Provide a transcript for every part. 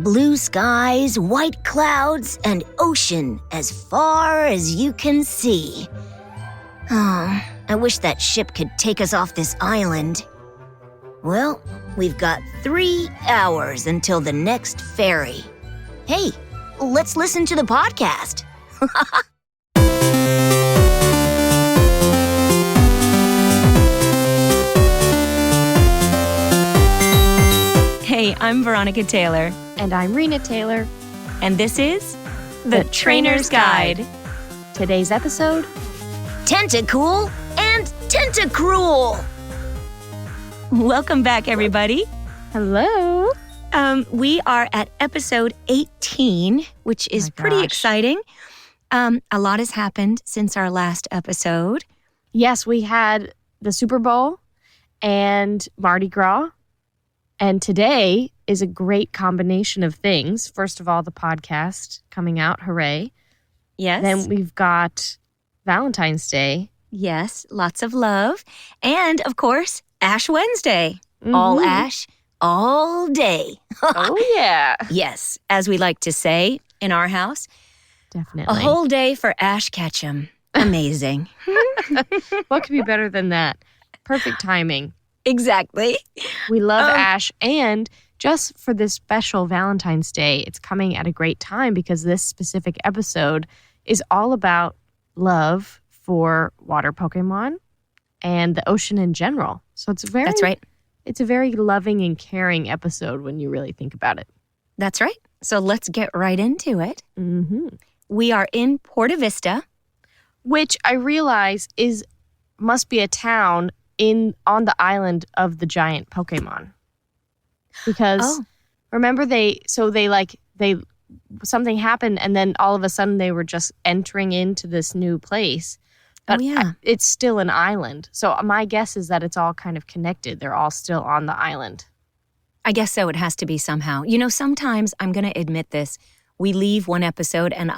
Blue skies, white clouds, and ocean as far as you can see. Oh, I wish that ship could take us off this island. Well, we've got 3 hours until the next ferry. Hey, let's listen to the podcast. Hey, I'm Veronica Taylor. And I'm Rena Taylor. And this is The Trainer's Guide. Today's episode, Tentacool and Tentacruel. Welcome back, everybody. Hello. We are at episode 18, which is pretty exciting. A lot has happened since our last episode. Yes, we had the Super Bowl and Mardi Gras. And today is a great combination of things. First of all, the podcast coming out. Hooray. Yes. Then we've got Valentine's Day. Yes, lots of love. And, of course, Ash Wednesday. All ash, all day. Oh, yeah. Yes, as we like to say in our house. Definitely. A whole day for Ash Ketchum. Amazing. What could be better than that? Perfect timing. Exactly. We love Ash, and just for this special Valentine's Day, it's coming at a great time because this specific episode is all about love for water Pokemon and the ocean in general. So That's right. It's a very loving and caring episode when you really think about it. That's right. So let's get right into it. Mm-hmm. We are in Porta Vista, which I realize must be a town on the island of the giant Pokemon. Because remember something happened and then all of a sudden they were just entering into this new place. But it's still an island. So my guess is that it's all kind of connected. They're all still on the island. I guess so. It has to be somehow. You know, sometimes, I'm going to admit this, we leave one episode and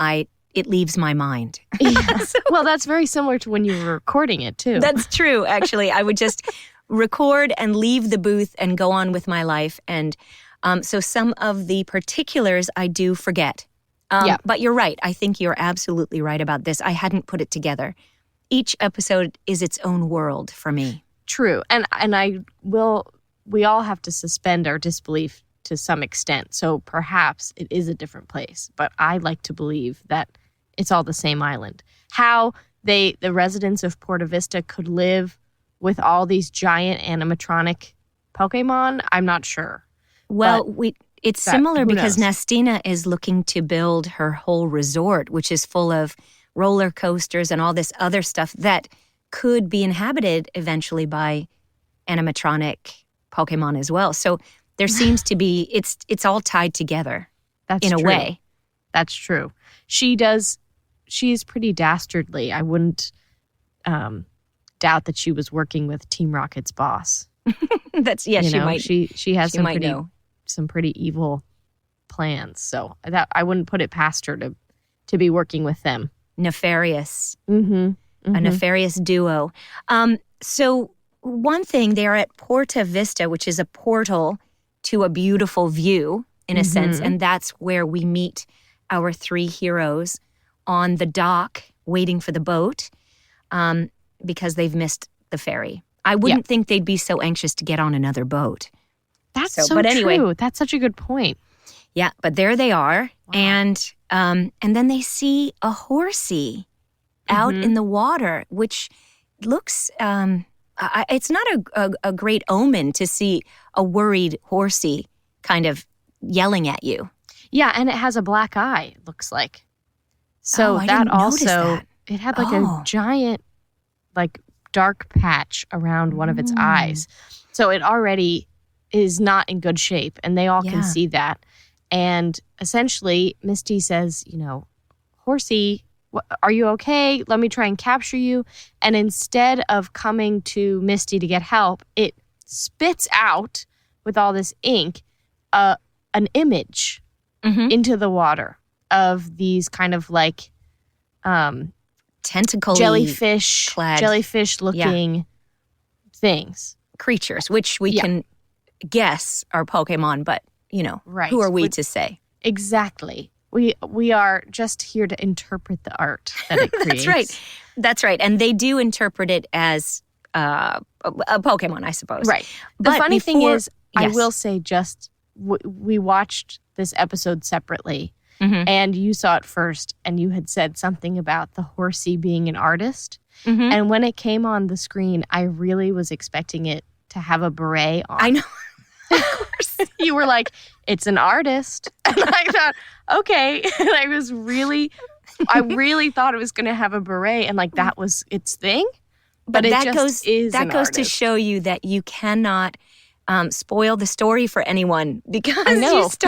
it leaves my mind. Yeah. Well, that's very similar to when you were recording it, too. That's true, actually. I would just record and leave the booth and go on with my life. And so some of the particulars I do forget. But you're right. I think you're absolutely right about this. I hadn't put it together. Each episode is its own world for me. True. And we all have to suspend our disbelief to some extent. So perhaps it is a different place. But I like to believe that it's all the same island. How the residents of Porta Vista could live with all these giant animatronic Pokemon, I'm not sure. Well, it's similar because Nastina is looking to build her whole resort, which is full of roller coasters and all this other stuff that could be inhabited eventually by animatronic Pokemon as well. So there seems to be, it's all tied together. That's in a true. way. That's true. She's pretty dastardly. I wouldn't doubt that she was working with Team Rocket's boss. She might. She has some pretty evil plans. So I wouldn't put it past her to be working with them. Nefarious. Mm-hmm. A nefarious duo. So one thing, they're at Porta Vista, which is a portal to a beautiful view, in a sense, and that's where we meet our 3 heroes on the dock waiting for the boat because they've missed the ferry. I wouldn't think they'd be so anxious to get on another boat. That's but anyway, true. That's such a good point. Yeah, but there they are, and then they see a horsey out in the water, which looks it's not a great omen to see a worried horsey kind of yelling at you. Yeah, and it has a black eye, it looks like. So that also, it had like a giant, like dark patch around one of its eyes. So it already is not in good shape, and they all can see that. And essentially, Misty says, Horsey, are you okay? Let me try and capture you. And instead of coming to Misty to get help, it spits out with all this ink an image into the water of these kind of like tentacle jellyfish looking things, creatures, which we can guess are Pokemon, but Right. who are we to say? Exactly. We are just here to interpret the art that it creates. That's right. And they do interpret it as a Pokemon, I suppose. Right. The funny thing is, yes. I will say we watched this episode separately, Mm-hmm. and you saw it first, and you had said something about the horsey being an artist. Mm-hmm. And when it came on the screen, I really was expecting it to have a beret on. I know. Of course. You were like, it's an artist. And I thought, okay. And I really thought it was going to have a beret, and like that was its thing. But it that just goes to show you that you cannot spoil the story for anyone, because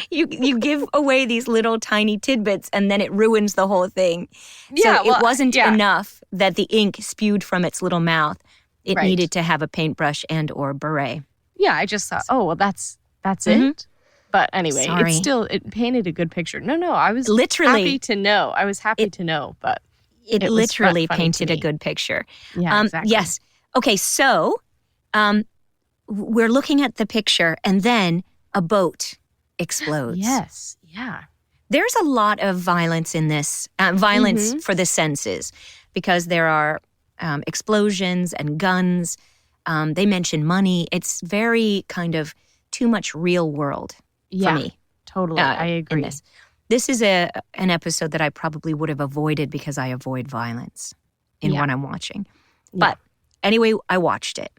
you give away these little tiny tidbits and then it ruins the whole thing. Yeah, so it wasn't enough that the ink spewed from its little mouth. It needed to have a paintbrush and or beret. Yeah, I just thought, oh, well, that's it. But anyway, it painted a good picture. No, I was happy to know. I was happy to know, but it literally painted a good picture. Yeah, exactly. Yes. Okay, so we're looking at the picture, and then a boat explodes. Yes, yeah. There's a lot of violence in this, violence for the senses, because there are explosions and guns. They mention money. It's very kind of too much real world for me. Totally. I agree. This is an episode that I probably would have avoided because I avoid violence in what I'm watching. But anyway, I watched it.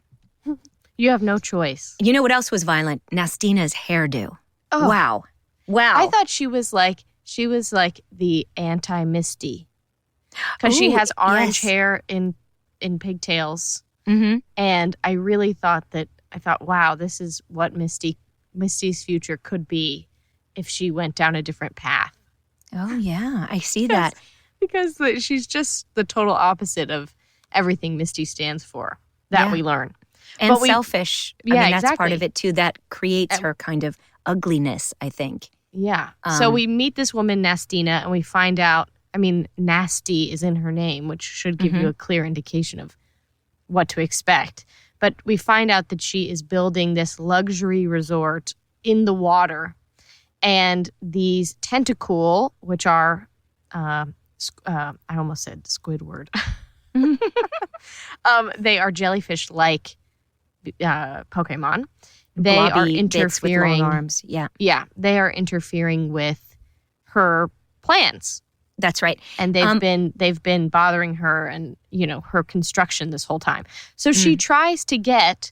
You have no choice. You know what else was violent? Nastina's hairdo. Oh. Wow. I thought she was like the anti-Misty, because she has orange hair in pigtails. Mm-hmm. And I really thought, wow, this is what Misty's future could be if she went down a different path. Oh, yeah. I see that. Because she's just the total opposite of everything Misty stands for that we learn. And selfish. I mean, that's part of it, too. That creates her kind of ugliness, I think. Yeah. So we meet this woman, Nastina, and we find out, Nasty is in her name, which should give you a clear indication of what to expect. But we find out that she is building this luxury resort in the water. And these Tentacool, which are, I almost said Squidward. They are jellyfish-like Pokemon. They are interfering. With long arms. Yeah, they are interfering with her plans. That's right. And they've been bothering her and, her construction this whole time. So she tries to get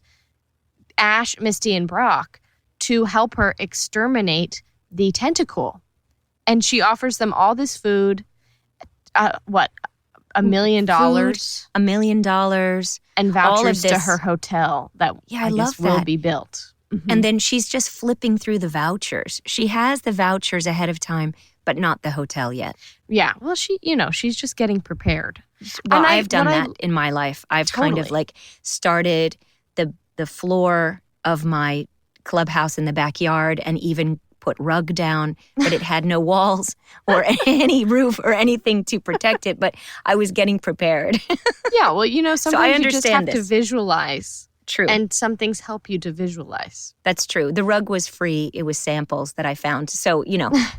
Ash, Misty, and Brock to help her exterminate the Tentacool. And she offers them all this food, $1 million? $1 million. And vouchers to her hotel that I guess will be built. Mm-hmm. And then she's just flipping through the vouchers. She has the vouchers ahead of time, but not the hotel yet. Yeah. Well, she's just getting prepared. Well, I've done that in my life. I've kind of started the floor of my clubhouse in the backyard and even put rug down, but it had no walls or any roof or anything to protect it, but I was getting prepared. Yeah, well, sometimes so I you just have this. to visualize. True. And some things help you to visualize. That's true. The rug was free. It was samples that I found. So,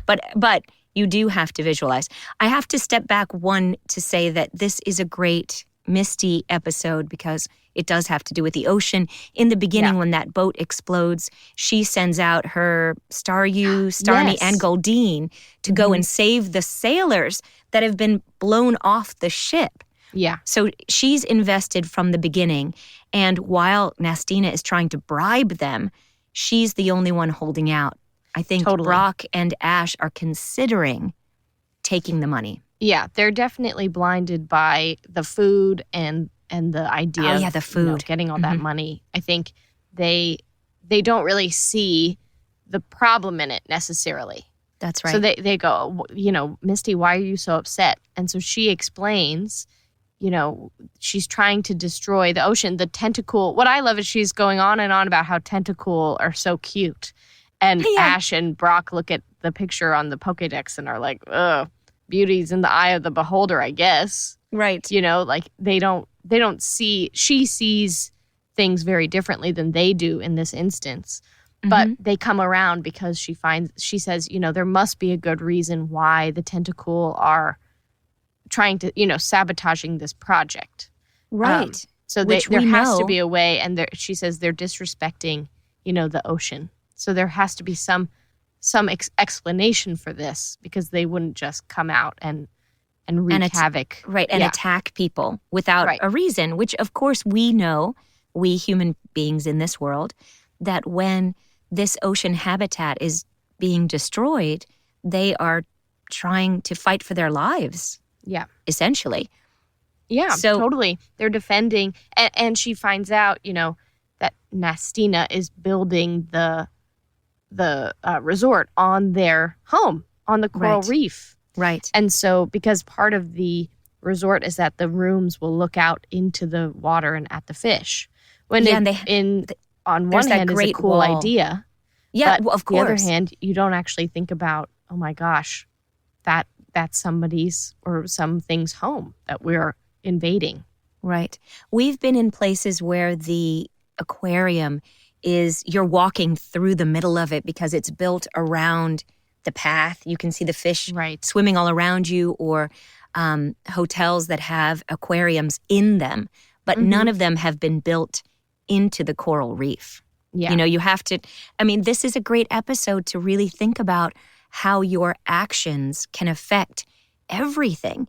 but you do have to visualize. I have to step back to say that this is a great Misty episode because it does have to do with the ocean. In the beginning, when that boat explodes, she sends out her Starmie, and Goldeen to go and save the sailors that have been blown off the ship. Yeah. So she's invested from the beginning. And while Nastina is trying to bribe them, she's the only one holding out. I think Brock and Ash are considering taking the money. Yeah, they're definitely blinded by the food and the idea the food. Of getting all that money. I think they don't really see the problem in it necessarily. That's right. So they go, Misty, why are you so upset? And so she explains, she's trying to destroy the ocean. The Tentacool. What I love is she's going on and on about how Tentacool are so cute. And Ash and Brock look at the picture on the Pokédex and are like, ugh, beauty's in the eye of the beholder, I guess. Right. They don't see, she sees things very differently than they do in this instance. But they come around because she says, there must be a good reason why the Tentacool are trying to, sabotaging this project. Right. So there has to be a way. And she says they're disrespecting, the ocean. So there has to be some explanation for this, because they wouldn't just come out and wreak havoc. Right. And attack people without a reason, which of course we know, we human beings in this world, that when this ocean habitat is being destroyed, they are trying to fight for their lives. Yeah. Essentially. Yeah, so, totally. They're defending. And she finds out, that Nastina is building the resort on their home, on the coral reef. Right. And so because part of the resort is that the rooms will look out into the water and at the fish. On one hand, it's a cool idea. Yeah, but of course. On the other hand, you don't actually think about, oh my gosh, that's somebody's or something's home that we're invading. Right. We've been in places where the aquarium you're walking through the middle of it because it's built around the path. You can see the fish swimming all around you, or hotels that have aquariums in them, but none of them have been built into the coral reef. Yeah. You have to, this is a great episode to really think about how your actions can affect everything.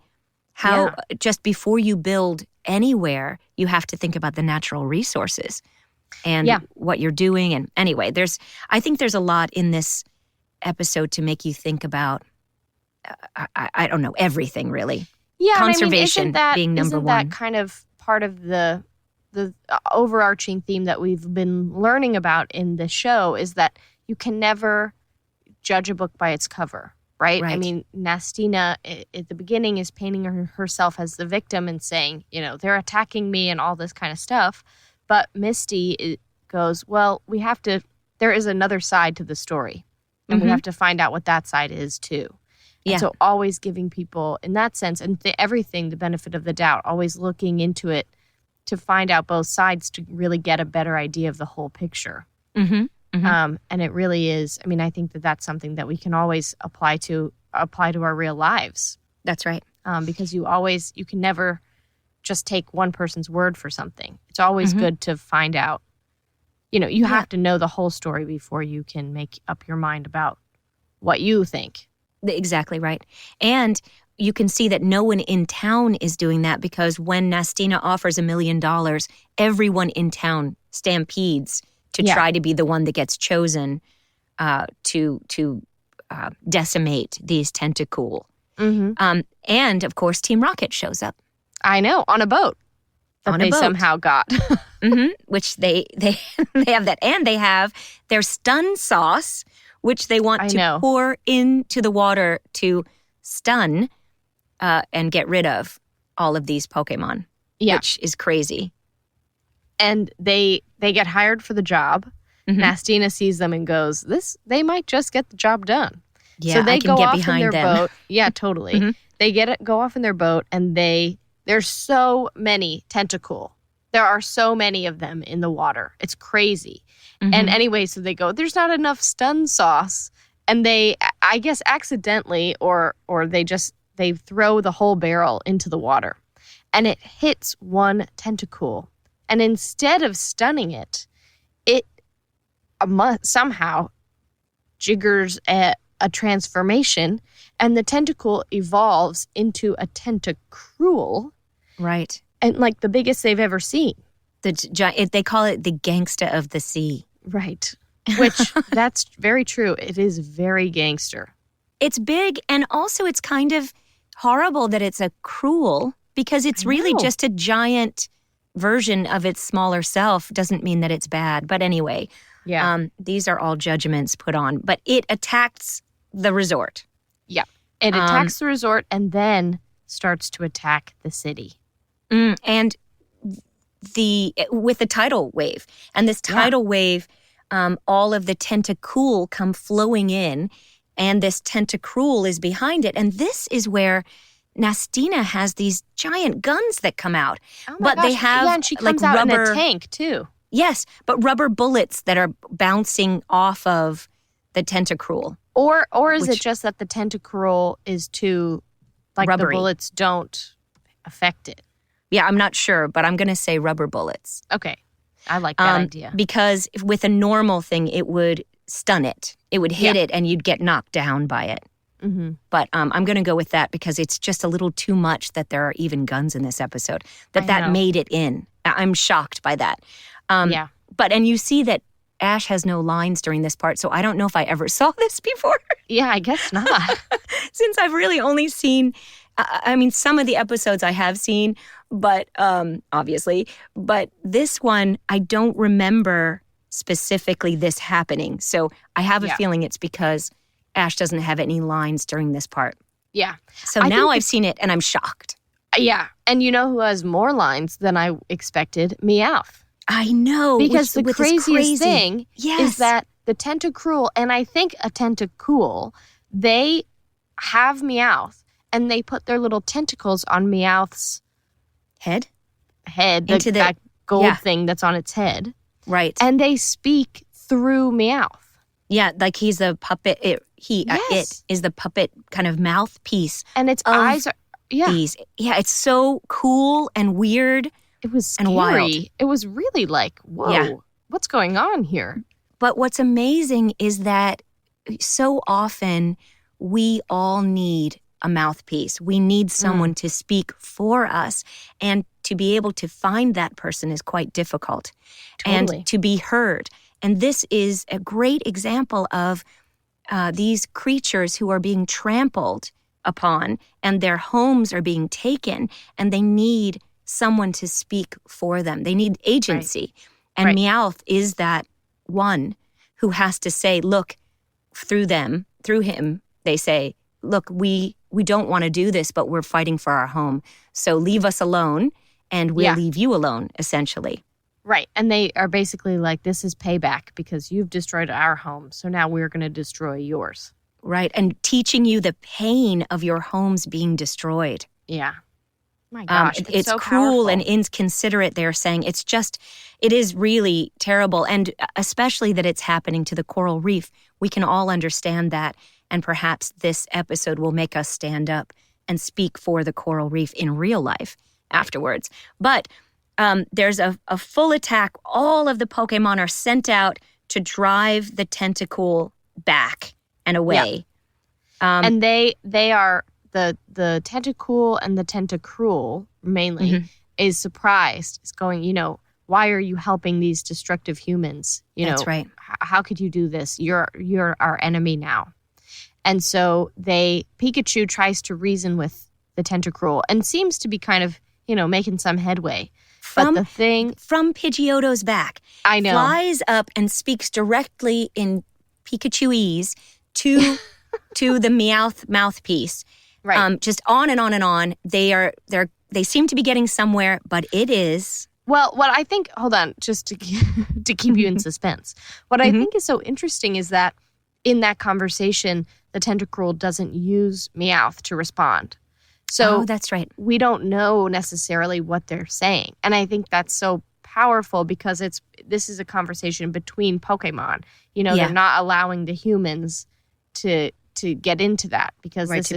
How just before you build anywhere, you have to think about the natural resources and what you're doing. And anyway, I think there's a lot in this episode to make you think about, I don't know, everything really. Yeah, conservation being number one. Isn't that kind of part of the overarching theme that we've been learning about in the show, is that you can never judge a book by its cover, right? Nastina at the beginning is painting herself as the victim and saying, they're attacking me and all this kind of stuff. But Misty goes, well, there is another side to the story, and we have to find out what that side is too. Yeah. And so always giving people, in that sense, and everything, the benefit of the doubt, always looking into it to find out both sides to really get a better idea of the whole picture. And it really is, I think that's something that we can always apply to our real lives. That's right. Because you can never just take one person's word for something. It's always good to find out, you have to know the whole story before you can make up your mind about what you think. Exactly right. And you can see that no one in town is doing that, because when Nastina offers $1 million, everyone in town stampedes to try to be the one that gets chosen to decimate these Tentacool. And of course, Team Rocket shows up. I know, on a boat that they somehow got. Which they have that, and they have their stun sauce, which they want to pour into the water to stun and get rid of all of these Pokemon, which is crazy. And they get hired for the job. Nastina sees them and goes, they might just get the job done. Yeah, so they I can go get off behind in their them. boat. Yeah, totally. They go off in their boat, and there's so many Tentacool. There are so many of them in the water. It's crazy. And anyway, so they go, there's not enough stun sauce. And they, I guess accidentally, or they throw the whole barrel into the water. And it hits one Tentacool. And instead of stunning it somehow jiggers a transformation, and the Tentacool evolves into a Tentacruel. Right. And like the biggest they've ever seen. They call it the gangsta of the sea. Right. Which, that's very true. It is very gangster. It's big, and also it's kind of horrible that it's a cruel, because it's really just a giant version of its smaller self. Doesn't mean that it's bad. But anyway, these are all judgments put on. But it attacks the resort. Yeah. It attacks the resort and then starts to attack the city. And with the tidal wave. And this tidal wave, all of the Tentacool come flowing in, and this Tentacruel is behind it. And this is where Nastina has these giant guns that come out. Oh my gosh. They have and she comes out rubber, in a tank too. Yes, but rubber bullets that are bouncing off of the Tentacruel. Or is it just that the Tentacruel is too, like rubbery. The bullets don't affect it? Yeah, I'm not sure, but I'm going to say rubber bullets. Okay. I like that idea. Because with a normal thing, it would stun it. It would hit it and you'd get knocked down by it. Mm-hmm. But I'm going to go with that because it's just a little too much that there are even guns in this episode. That made it in. I'm shocked by that. And you see that Ash has no lines during this part, so I don't know if I ever saw this before. Yeah, I guess not. Since I've really only seen, some of the episodes I have seen, but obviously, but this one, I don't remember specifically this happening. So I have a feeling it's because Ash doesn't have any lines during this part. Yeah. So now I've seen it and I'm shocked. Yeah. And you know who has more lines than I expected? Meowth. I know. Because the craziest thing is that the Tentacruel, and I think a Tentacool, they have Meowth, and they put their little tentacles on Meowth's head, into that gold thing that's on its head. Right. And they speak through Meowth. Yeah, like he's a puppet. It is the puppet kind of mouthpiece. And its eyes are, these. Yeah, it's so cool and weird. It was scary. And wild. It was really like, whoa, what's going on here? But what's amazing is that so often we all need a mouthpiece. We need someone to speak for us. And to be able to find that person is quite difficult. Totally. And to be heard. And this is a great example of these creatures who are being trampled upon and their homes are being taken and they need someone to speak for them. They need agency. Right. And Meowth is that one who has to say, look, through him, they say, look, we don't want to do this, but we're fighting for our home. So leave us alone and we'll leave you alone, essentially. Right. And they are basically like, this is payback because you've destroyed our home. So now we're going to destroy yours. Right. And teaching you the pain of your homes being destroyed. Yeah. My gosh. It's so cruel powerful. and inconsiderate, they're saying. It is really terrible. And especially that it's happening to the coral reef. We can all understand that. And perhaps this episode will make us stand up and speak for the coral reef in real life afterwards. But there's a full attack. All of the Pokémon are sent out to drive the Tentacool back and away. Yeah. And they are, the Tentacool and the Tentacruel mainly is surprised. It's going, why are you helping these destructive humans? That's right. How could you do this? You're our enemy now. And so Pikachu tries to reason with the Tentacruel and seems to be kind of, making some headway. But the thing from Pidgeotto's back, I know, flies up and speaks directly in Pikachuese to the Meowth mouthpiece. Right. Just on and on and on. They seem to be getting somewhere, but it is. Well, what I think, hold on, just to keep you in suspense. What I think is so interesting is that in that conversation, the Tentacruel doesn't use Meowth to respond. So that's right. We don't know necessarily what they're saying. And I think that's so powerful because this is a conversation between Pokemon. They're not allowing the humans to get into that because this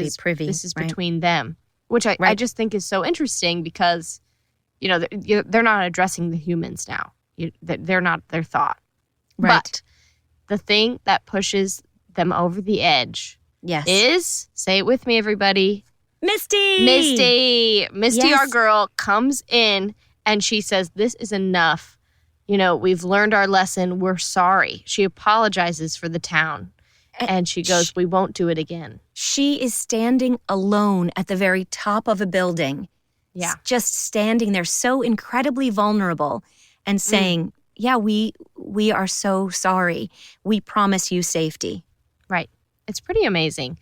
is between them, which I just think is so interesting because, they're not addressing the humans now. They're not their thought. Right. But the thing that pushes them over the edge is, say it with me, everybody, Misty, yes. Our girl, comes in and she says, this is enough. We've learned our lesson. We're sorry. She apologizes for the town. And she goes, we won't do it again. She is standing alone at the very top of a building. Yeah. Just standing there so incredibly vulnerable and saying, we are so sorry. We promise you safety. Right. It's pretty amazing.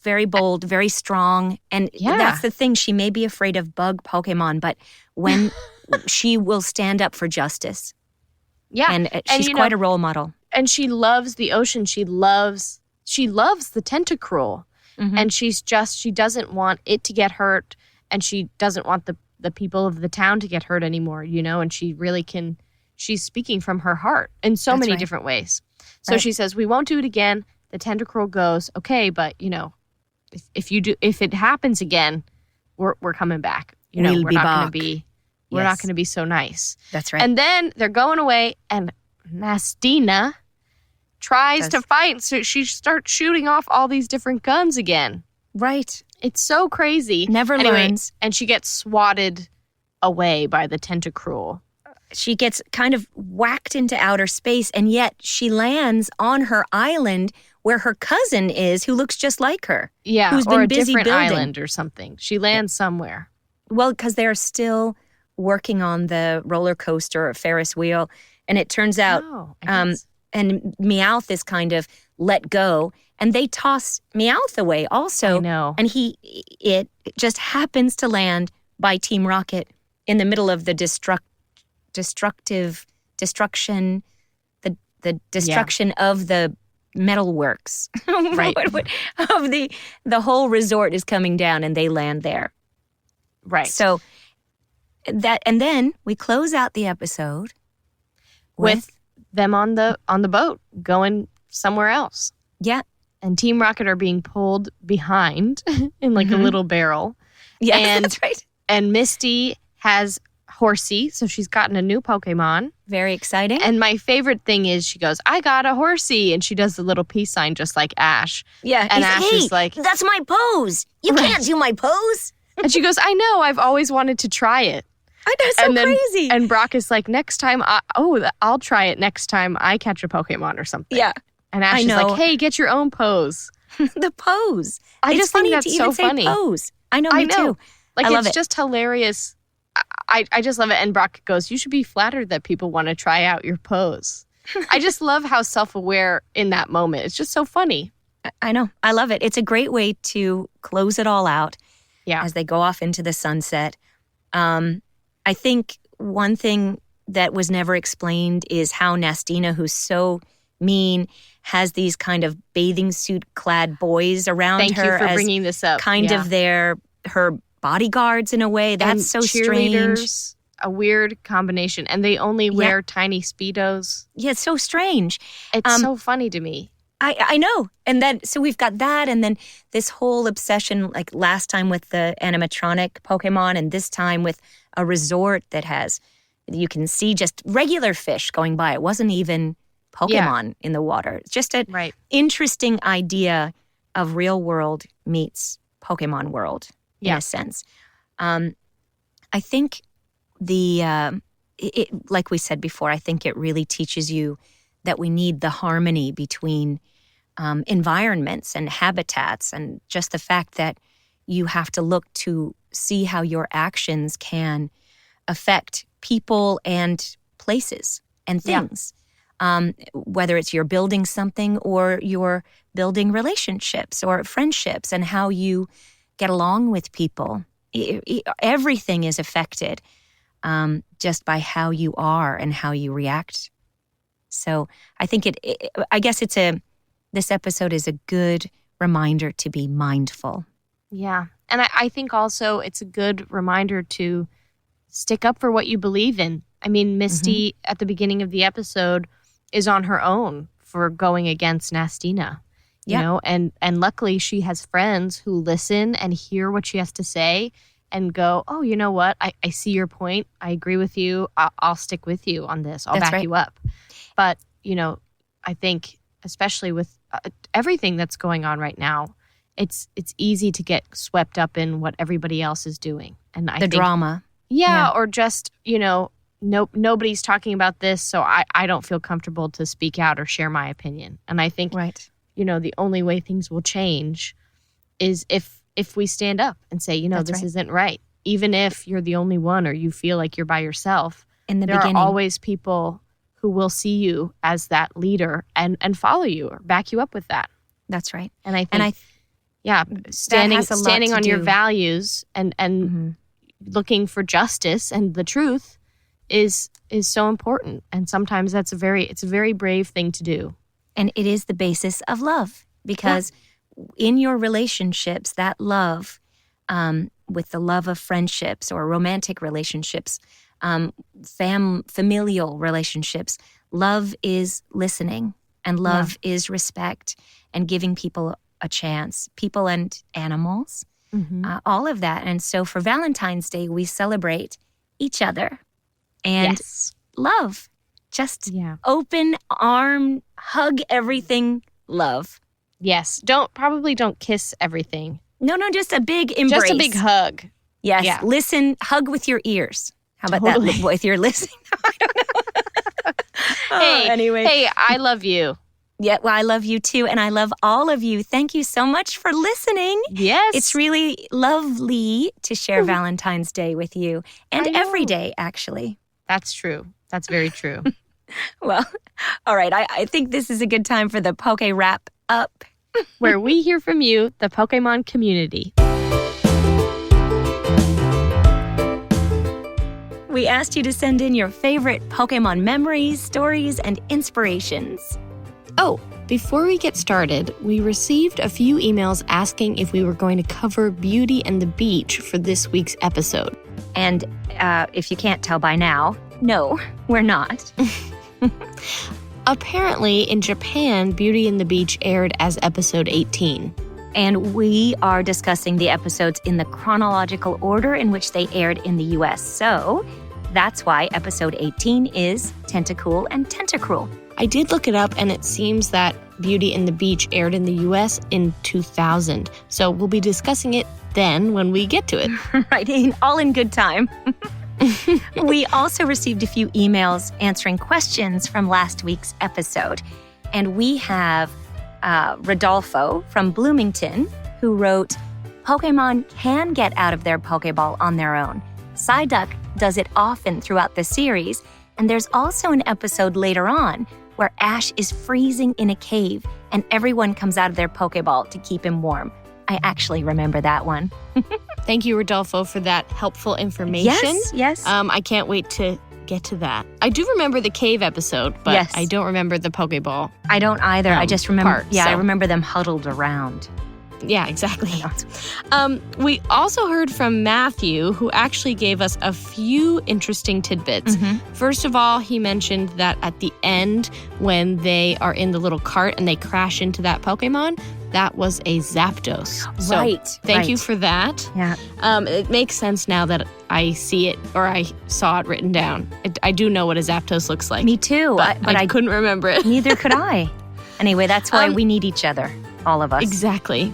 Very bold, very strong. And that's the thing. She may be afraid of bug Pokemon, but when she will stand up for justice. Yeah. And she's quite a role model. And she loves the ocean. She loves the Tentacruel. And she doesn't want it to get hurt. And she doesn't want the people of the town to get hurt anymore, and she really can she's speaking from her heart in so many different ways. So she says, we won't do it again. The Tentacruel goes, okay, but, if it happens again, we're coming back. We'll we're not going to be so nice. That's right. And then they're going away, and Nastina tries to fight. So she starts shooting off all these different guns again. Right. It's so crazy. Never learns. And she gets swatted away by the Tentacruel. She gets kind of whacked into outer space, and yet she lands on her island where her cousin is, who looks just like her. Yeah, who's or been a busy different building. island or something. She lands somewhere. Well, because they're still working on the roller coaster or Ferris wheel, and it turns out, and Meowth is kind of let go, and they toss Meowth away also. I know. And it just happens to land by Team Rocket in the middle of the destruction of the metalworks. Right. Of the whole resort is coming down, and they land there. Right. So and then we close out the episode with them on the boat going somewhere else. Yeah. And Team Rocket are being pulled behind in like a little barrel. Yeah, and, that's right. And Misty has Horsey, so she's gotten a new Pokemon. Very exciting. And my favorite thing is she goes, I got a Horsey, and she does the little peace sign just like Ash. Yeah. And Ash is like, that's my pose. You can't do my pose. And she goes, I know, I've always wanted to try it. I know, so crazy. And Brock is like, next time, I'll try it next time I catch a Pokemon or something. Yeah. And Ash is like, hey, get your own pose. The pose. I it's just think that's so funny. Pose. I know, me too. Like, I love it's just hilarious. I just love it. And Brock goes, you should be flattered that people want to try out your pose. I just love how self-aware in that moment. It's just so funny. I know. I love it. It's a great way to close it all out as they go off into the sunset. I think one thing that was never explained is how Nastina, who's so mean, has these kind of bathing suit clad boys around Thank her. You for as bringing this up. Kind of her bodyguards in a way. That's and so strange. A weird combination. And they only wear tiny Speedos. Yeah, it's so strange. It's so funny to me. I know. And then, so we've got that, and then this whole obsession, like last time with the animatronic Pokemon, and this time with a resort that has, you can see just regular fish going by. It wasn't even Pokemon in the water. It's just an interesting idea of real world meets Pokemon world in a sense. I think like we said before, I think it really teaches you that we need the harmony between environments and habitats, and just the fact that you have to look to see how your actions can affect people and places and things. Whether it's you're building something or you're building relationships or friendships, and how you get along with people. Everything is affected just by how you are and how you react. So I think this episode is a good reminder to be mindful. Yeah. And I think also it's a good reminder to stick up for what you believe in. I mean, Misty at the beginning of the episode is on her own for going against Nastina, you know, and luckily she has friends who listen and hear what she has to say and go, oh, you know what? I see your point. I agree with you. I'll stick with you on this. I'll back you up. But, you know, I think especially with everything that's going on right now, it's easy to get swept up in what everybody else is doing. And I think drama. Yeah, or just, you know, nobody's talking about this, so I don't feel comfortable to speak out or share my opinion. And I think, you know, the only way things will change is if we stand up and say, you know, this isn't right. Even if you're the only one or you feel like you're by yourself, there are always people who will see you as that leader and follow you or back you up with that. That's right. And I think, standing on your values and looking for justice and the truth is so important. And sometimes it's a very brave thing to do. And it is the basis of love, because in your relationships, that love, with the love of friendships or romantic relationships, familial relationships. Love is listening, and love is respect and giving people a chance, people and animals, all of that. And so for Valentine's Day, we celebrate each other and love. Just open arm, hug everything, love. Yes. Probably don't kiss everything. No, just a big embrace. Just a big hug. Yes. Yeah. Listen, hug with your ears. How about that with your listening? I don't know. Anyway. Hey, I love you. Yeah, well, I love you too, and I love all of you. Thank you so much for listening. Yes. It's really lovely to share Valentine's Day with you, and every day, actually. That's true. That's very true. Well, all right. I think this is a good time for the Poke Wrap Up. Where we hear from you, the Pokemon community. We asked you to send in your favorite Pokemon memories, stories, and inspirations. Oh, before we get started, we received a few emails asking if we were going to cover Beauty and the Beach for this week's episode. And if you can't tell by now, no, we're not. Apparently, in Japan, Beauty and the Beach aired as episode 18. And we are discussing the episodes in the chronological order in which they aired in the US. So that's why episode 18 is Tentacool and Tentacruel. I did look it up, and it seems that Beauty and the Beach aired in the US in 2000. So we'll be discussing it then when we get to it. Right, all in good time. We also received a few emails answering questions from last week's episode. And we have Rodolfo from Bloomington, who wrote, Pokemon can get out of their Pokeball on their own. Psyduck does it often throughout the series, and there's also an episode later on where Ash is freezing in a cave and everyone comes out of their Pokeball to keep him warm. I actually remember that one. Thank you, Rodolfo, for that helpful information. Yes. I can't wait to get to that. I do remember the cave episode, but I don't remember the Pokeball. I don't either. I just remember, I remember them huddled around. Yeah, exactly. We also heard from Matthew, who actually gave us a few interesting tidbits. First of all, he mentioned that at the end, when they are in the little cart and they crash into that Pokemon, that was a Zapdos. So thank you for that. Yeah. It makes sense now that I see it, or I saw it written down. I do know what a Zapdos looks like. Me too. But I couldn't remember it. Neither could I. Anyway, that's why we need each other, all of us. Exactly.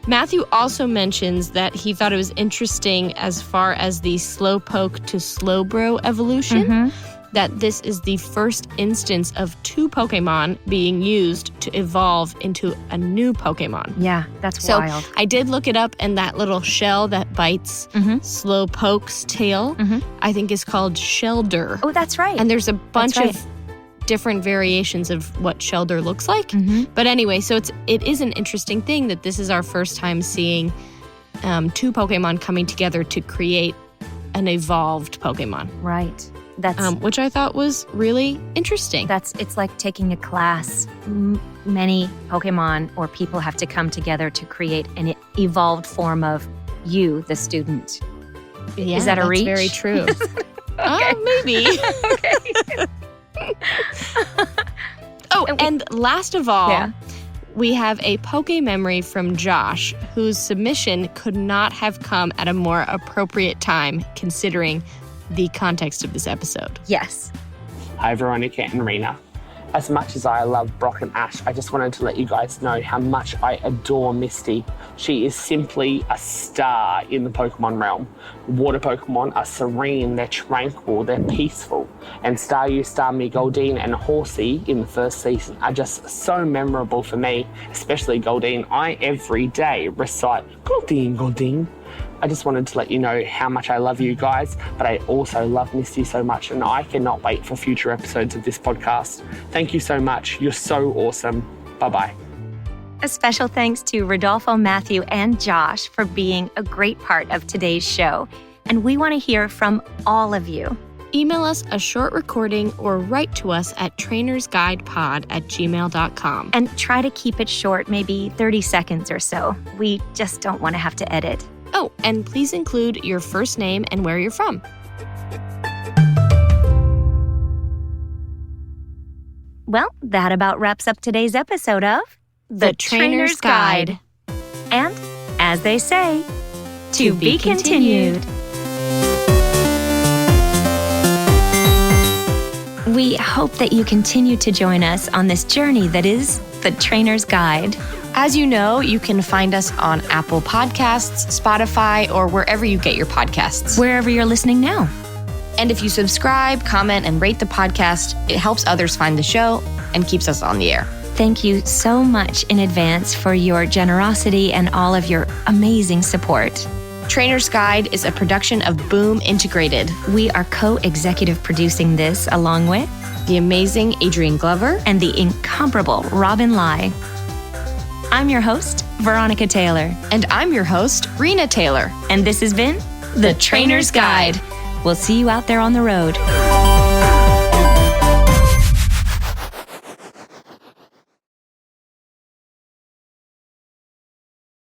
Matthew also mentions that he thought it was interesting as far as the Slowpoke to Slowbro evolution, that this is the first instance of two Pokemon being used to evolve into a new Pokemon. Yeah, that's wild. I did look it up, and that little shell that bites Slowpoke's tail, I think is called Shelder. Oh, that's right. And there's a bunch of different variations of what Shelder looks like. But anyway, so it is an interesting thing that this is our first time seeing two Pokemon coming together to create an evolved Pokemon. Right. That's which I thought was really interesting. It's like taking a class. Many Pokemon or people have to come together to create an evolved form of you, the student. Yeah, is that a reach? That's very true. Maybe. Okay. And last of all, we have a Poke memory from Josh, whose submission could not have come at a more appropriate time considering the context of this episode. Yes. Hi, Veronica and Rena. As much as I love Brock and Ash, I just wanted to let you guys know how much I adore Misty. She is simply a star in the Pokemon realm. Water Pokemon are serene, they're tranquil, they're peaceful. And Staryu, Starmie, Goldeen and Horsey in the first season are just so memorable for me, especially Goldeen. I every day recite Goldeen, Goldeen. I just wanted to let you know how much I love you guys, but I also love Misty so much, and I cannot wait for future episodes of this podcast. Thank you so much. You're so awesome. Bye-bye. A special thanks to Rodolfo, Matthew, and Josh for being a great part of today's show. And we want to hear from all of you. Email us a short recording or write to us at trainersguidepod@gmail.com. And try to keep it short, maybe 30 seconds or so. We just don't want to have to edit. Oh, and please include your first name and where you're from. Well, that about wraps up today's episode of The Trainer's Guide. And, as they say, to be continued. We hope that you continue to join us on this journey that is The Trainer's Guide. As you know, you can find us on Apple Podcasts, Spotify, or wherever you get your podcasts. Wherever you're listening now. And if you subscribe, comment, and rate the podcast, it helps others find the show and keeps us on the air. Thank you so much in advance for your generosity and all of your amazing support. Trainer's Guide is a production of Boom Integrated. We are co-executive producing this along with the amazing Adrian Glover and the incomparable Robin Lai. I'm your host, Veronica Taylor. And I'm your host, Rena Taylor. And this has been The Trainer's Guide. We'll see you out there on the road.